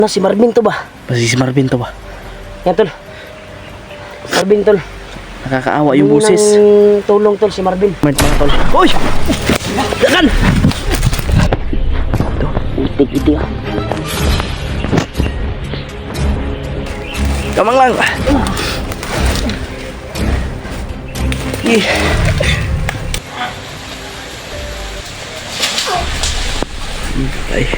Na si Marvin to ba? Basta si Marvin to ba? Yan tol. Marvin tol. Nakakaawa yung busis. Ng tulong tol si Marvin. Mga tol. Hoy! Dakan! Ito, utik ito ah. Kamang lang. Ih. Ay.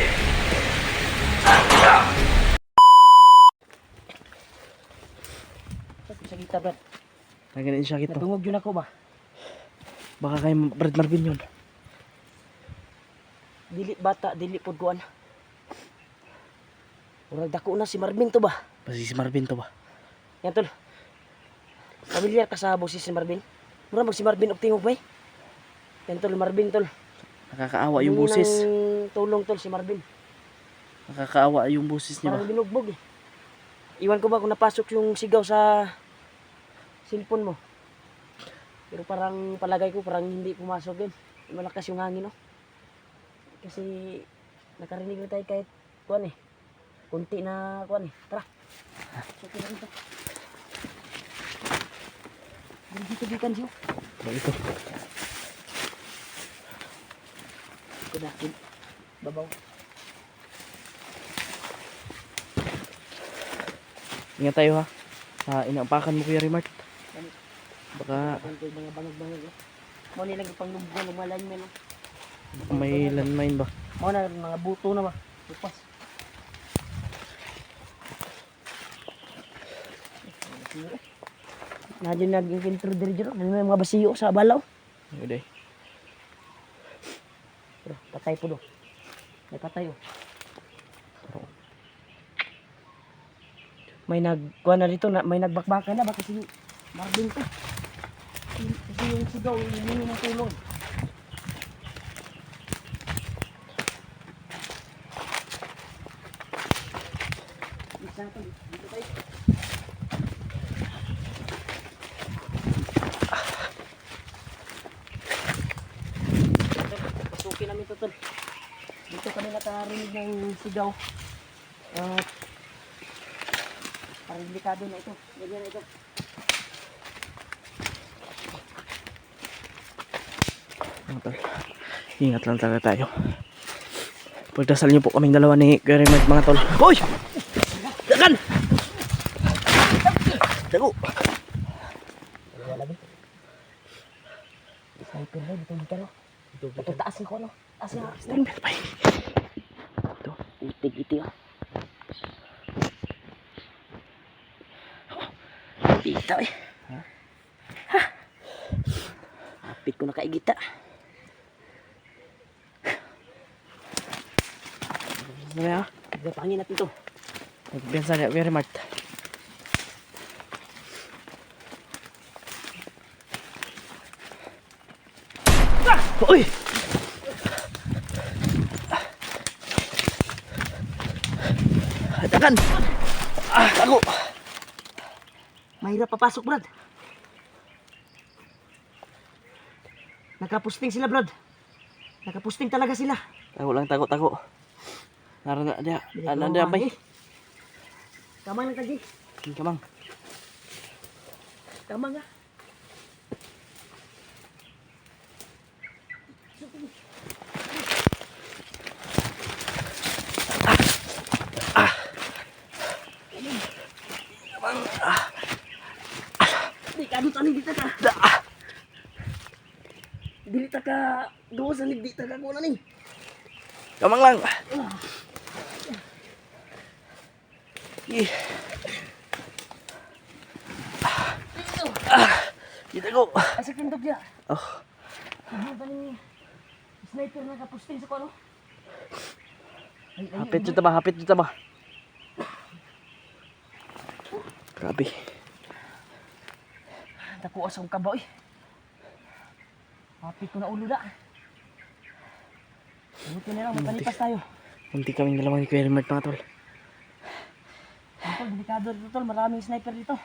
Sa kita brad. Naganin siya kito. Natungog yun ako ba? Baka kay Brad Marvin yun. Dili bata, dili pod kuan. Murag dako na si Marvin to ba? Basta si Marvin to ba? Yan tol. Familiar ka sa boses si Marvin? Mura mag si Marvin og tingog bay. Yan tol, Marvin tol. Nakakaawa yung Hingi busis. ng tulong tol si Marvin. Nakakaawa yung busis niya ba? Parang binugbog eh. Iwan ko ba kung napasok yung sigaw sa cellphone mo. Pero parang palagay ko parang hindi pumasok yun. Malakas yung hangin no. Kasi nakarinig na tayo kahit kuan eh. Kunti na kuan eh. Tara. Suki na dito. Dito bikan siyo. Ito. Kudakin. Babaw. Ingat tayo ha. Inaapakan mo Kuya Remart. Baka Ito yung mga bangag-bangag eh. Mo nilang ipanglubgan ng mga linemen no. may landmine ba? Mo na mga buto na ba. Lupas. Nadyo nag-infiltrate diri dito. Ano yung mga basiyo sa balaw. Uday. Pero patay po do. May patay oh. May nagkuha na dito, may nagbakbakan na. Bakit si Marvin to? Kasi yung sigaw, yung ng tulong. Isa to, dito tayo. Pasukin namin ito tol. Dito kami nakarinig ng sigaw. Parang delikado na ito. Ganyan na ito. Ingat lang talaga tayo. Pagdasal niyo po kaming dalawa ni Kuya Remart mga tol. Hoy! Dakan! Dago! Wala lagi. Sniper na dito dito no. Ito taas ko no. Taas nga. Sniper pa. Ito. Utig ito ah. Dito eh. Ha? Hapit ko na kaigita. Ano ya? Gapangin natin to. Nagbiyansa niya Kuya Remart. Uy! Dakan! Tago! Mahirap papasok Brad. Nakapusting sila Brad. Nakapusting talaga sila. Tago lang, tago, tago. Naroon na dia. Ano dia bay? Kamang lang kaji. Kamang. Kamang nga. Di ka dito dito ka. Dili ta ka duwa sa nigdi ta ka kuno ni. Kamang lang. Ih. Kita ko. Asa kintok dia. Oh. Ano ba ni sniper na kapusting sa kuno? Hapit dito ba? Hapit dito ba? Grabe. Dako asang kabaw eh. Hapit ko na ulo na. Buti na lang, mapalipas tayo. Munti kaming dalawa ni Kuya Remart mga tol. Tol, delikado dito tol, maraming sniper dito.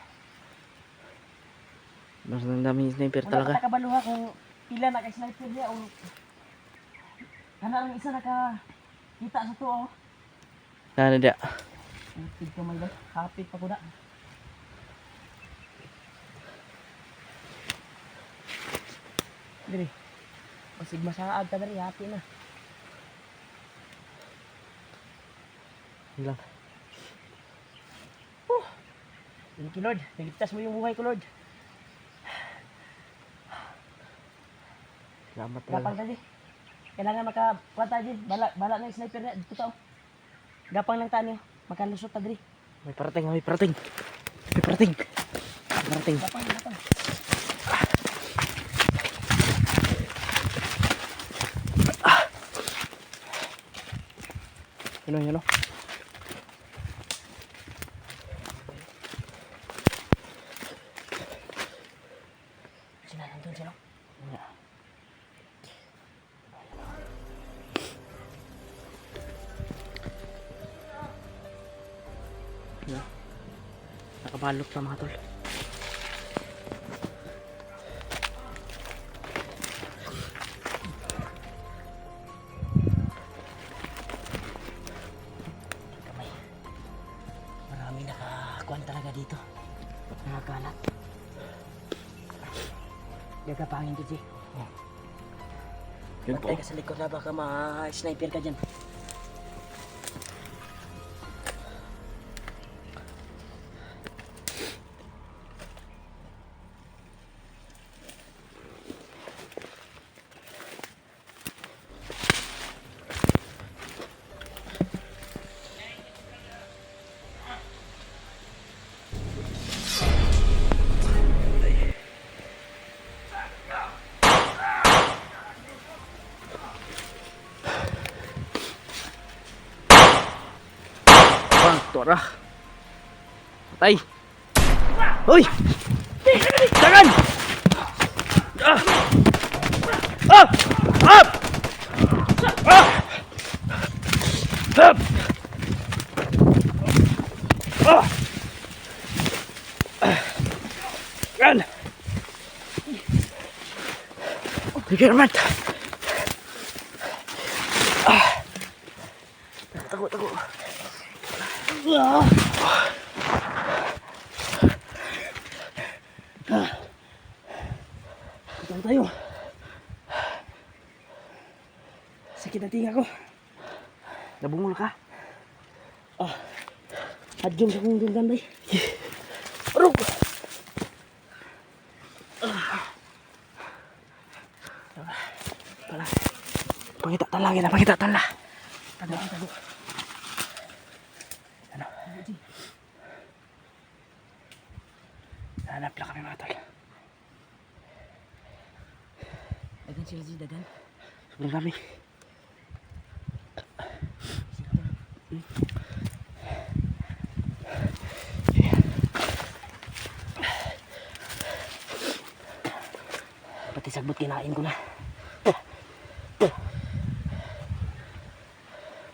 Mas ang daming sniper Wala talaga. ka kabaluha kung pila na kay sniper niya o Kana ang isa naka kita sa to oh. Sana dia. Kapit ko may lang. Kapit pa ko na. Diri. Masig masaag ka diri. Happy na. Yun lang. Thank you, Lord. Niligtas mo yung buhay ko, Lord. Salamat Gapang talaga. tadi. Kailangan makakuha tayo din. Bala na yung sniper na. Dito tao. Gapang lang tayo. Makalusot ta diri. May parating, may parating. May parating. May parating. Gapang. Yun o. Sila nandun sila. Yeah. Yeah. Nakabalot pa mga tol. Kamay. Marami nakakuhan talaga dito. Nakakalat. Gagapangin ko, G. Yun po. Bantay ka sa likod na baka ma-sniper ka dyan. Bang, tora. Patay. Hoy! Jangan! Ah! Ah! Ah! Ah! Ah! Ah! Yan! Sige naman! Tago. Ito tayo. Sakit na tinga ko. Nabungol ka? Hadjong sa kong dunggan bay. Arog! Pala. Pangita tala, gina. Pangita tala. Tago. Ano? Hanap lang kami mga tol. Dagan sila si dagan. Sobrang kami. Pati sagbot kinain ko na.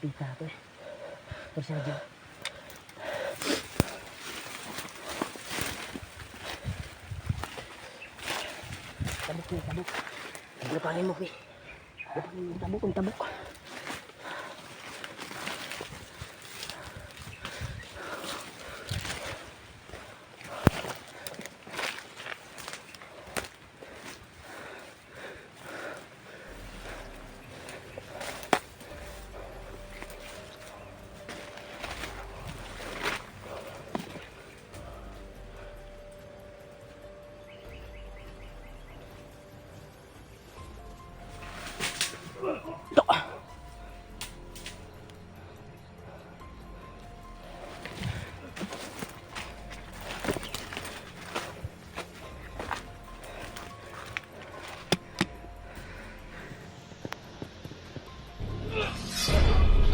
Pita to eh. Pero Sergio. Tabok. Gapangin mo, Pi. Gapangin mo, tabok.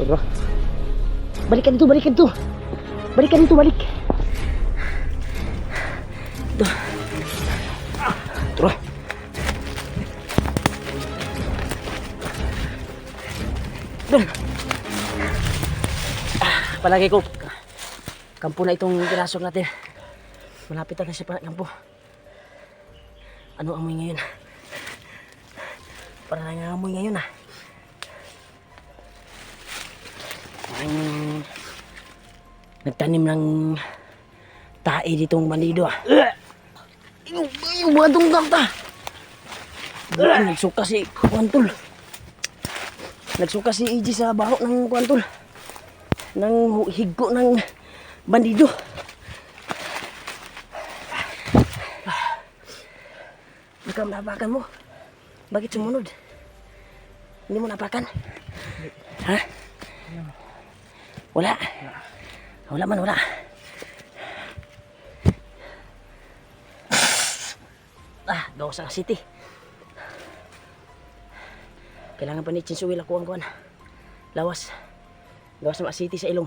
Tora. Balikan itu. Balik. Ito. Tora. Palagi ko. Kampo na itong pinasok natin. Malapit na sa kampo. Ano amoy ngayon? Parang nangangamoy ngayon ah. nagtanim ng tae ditong bandido ah. Yung mga tungkang ta. Nagsuka si Kuantol. Nagsuka si EJ sa baho ng Kuantol. Nang higgo ng bandido. Ikaw napakan mo. Bakit sumunod? Hindi mo napakan? Ha? Wala. Wala man, wala. Gawa sa city. Kailangan pa ni Chinsuwil ako ang kuwan. Lawas. Gawa sa city sa ilong.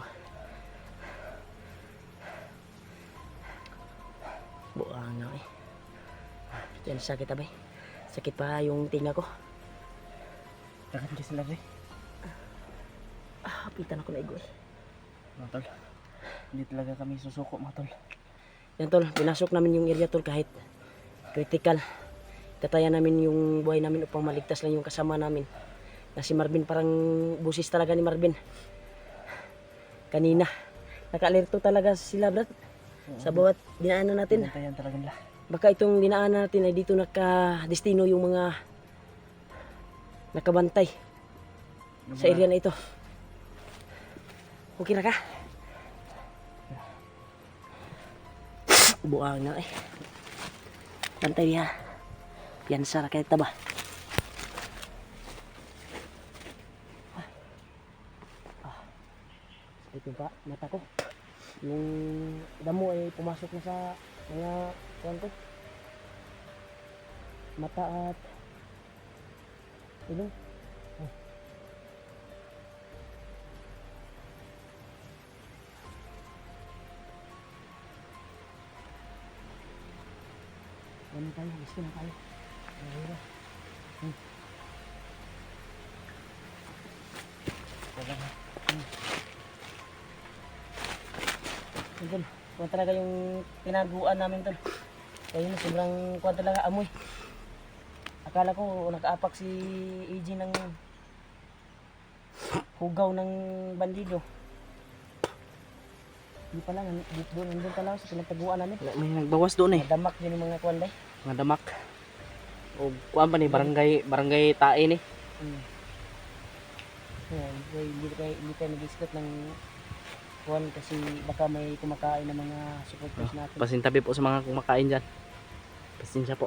Buang na eh. Yan sakit abay. Sakit pa yung tinga ko. Takan kasi lang eh. Hapitan ako na igo eh. Mga tol. Hindi talaga kami susuko mga tol. Yan tol, pinasok namin yung area tol kahit critical. Tataya namin yung buhay namin upang maligtas lang yung kasama namin. Na si Marvin, parang busis talaga ni Marvin. Kanina. Naka-alerto talaga sila brad. Sa bawat dinaanan natin. Pinantayan talaga nila. Baka itong dinaanan natin ay dito nakadestino yung mga nakabantay sa area na ito. Okay na ka? Buang na eh. Bantay niya. Piyansa na kahit taba. Ito pa, mata ko. Yung damo ay pumasok na sa mga kuwan ko. Mata at ilong. Ano tayo? Gusto na tayo. Ayun. Tol, kuwan talaga yung tinaguan namin tol. Kaya yun, sobrang kuwan talaga amoy. Akala ko nakaapak si EJ ng hugaw ng bandido. Hindi pala, nandun pala sa pinagtaguan namin. May nagbawas doon eh. Nadamak yun yung mga kuwan day. Mga damak. O kuan pa ni barangay tae ni. Hindi tayo nag-istot ng kuwan kasi baka may kumakain ng mga supporters natin. Pasintabi po sa mga kumakain dyan. Pasensya po.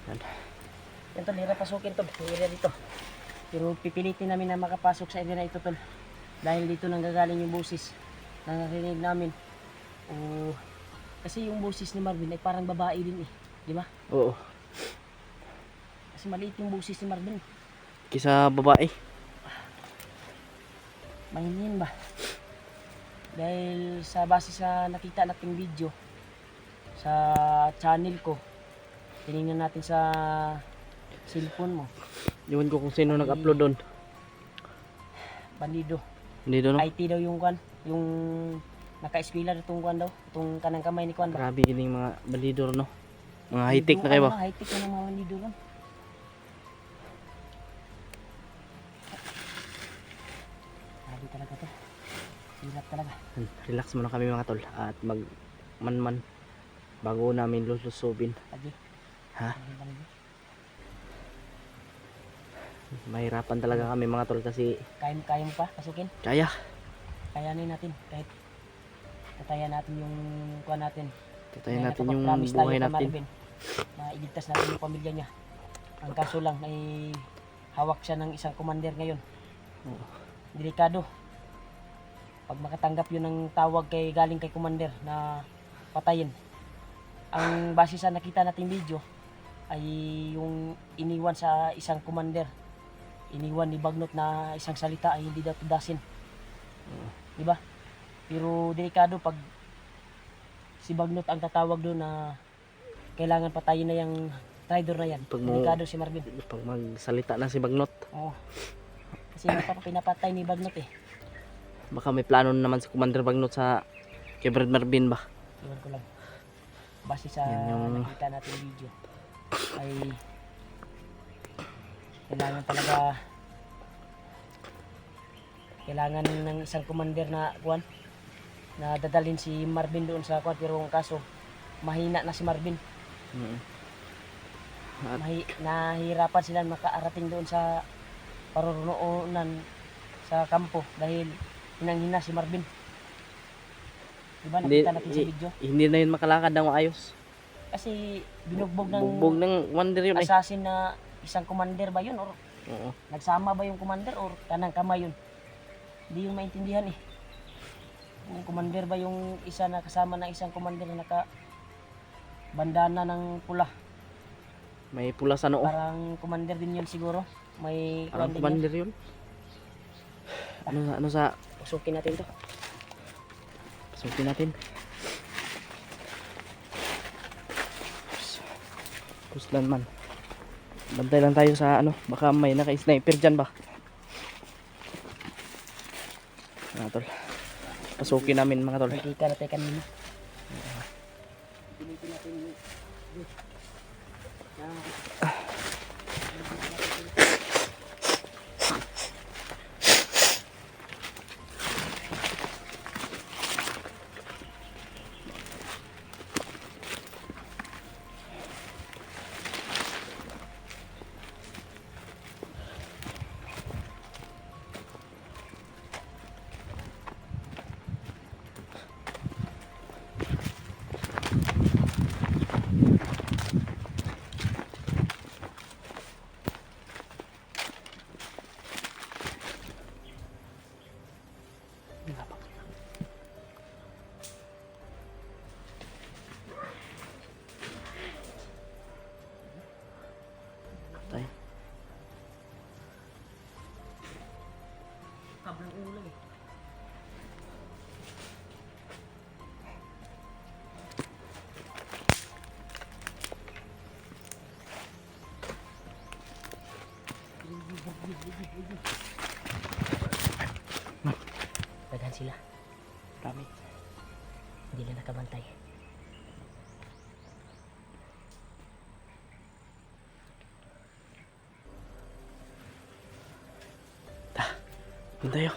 Yan. Yan tol, hirap pasukin tol, yung area dito. Pero pipilitin namin na makapasok sa area na ito tol. Dahil dito nanggagaling yung busis na narinig namin. Kasi yung busis ni Marvin ay parang babae din eh. Di ba? Oo. Kasi maliit yung busis ni Marvin. Kisa babae. Mahinin ba? Dahil sa base sa nakita nating video sa channel ko, tinignan natin sa cellphone mo. Iwan ko kung sino nag-upload doon. Bandido. Hindi doon. IT daw yung kwan, yung naka-eskwela itong kwan daw, itong kanang kamay ni kwan ba? Grabe gining mga bandidor no. Mga high-tech na kayo ba? High-tech na ng mga bandido ron. Grabe talaga to. Hirap talaga. Relax muna kami mga tol at man bago namin lulusubin. Lagi. Ha? Mahirapan talaga kami mga tol kasi Kaya mo pa pasukin? kaya. Kayanin natin kahit tatayan natin yung kuha natin. Tatayin natin yung Nakapag-promise buhay tayo kay natin. Marvin na iligtas natin yung pamilya niya. Ang kaso lang ay hawak siya ng isang commander ngayon. Oo. Delikado. Pag makatanggap yun ng tawag galing kay commander na patayin. Ang base sa nakita nating video ay yung iniwan sa isang commander. Iniwan ni Bagnot na isang salita ay hindi daw tudasin. Di ba? Pero delikado pag si Bagnot ang tatawag doon na kailangan patayin na yung traitor na yan. Delikado si Marvin. Pag magsalita na si Bagnot, Oo. Kasi pinapatay ni Bagnot eh. baka may plano naman si Commander Bagnot sa kay Brad Marvin ba? Iwan ko lang. Base sa Yan yung- nakita natin video ay kailangan ng isang commander na kuwan na dadalhin si Marvin doon sa kwan, pero ang kaso mahina na si Marvin. Mm. At Nahihirapan sila makaarating doon sa paroroonan sa kampo dahil hinang-hina si Marvin. Diba nakita natin sa video? hindi na yun makalakad ng maayos. Kasi binugbog ng Bugbog ng wonder yun eh. assassin na isang commander ba yun, or Oo. nagsama ba yung commander, or kanang kamay yun? Hindi yung maintindihan eh. Yung commander ba yung isa na kasama ng isang commander na naka bandana ng pula? May pula sa noo. Parang commander din yun siguro. May Parang kwan din yun. commander yun. Ano sa Pasukin natin to. pasukin natin. Kuslan man. Bantay lang tayo sa ano, baka may naka-sniper dyan ba. Mga tol. Pasukin namin mga tol. Nakita natin kanina. Pilitin natin yung Tayo. kablang ulo eh. Daghan sila. Dami. Hindi na nakabantay. Doon tayo.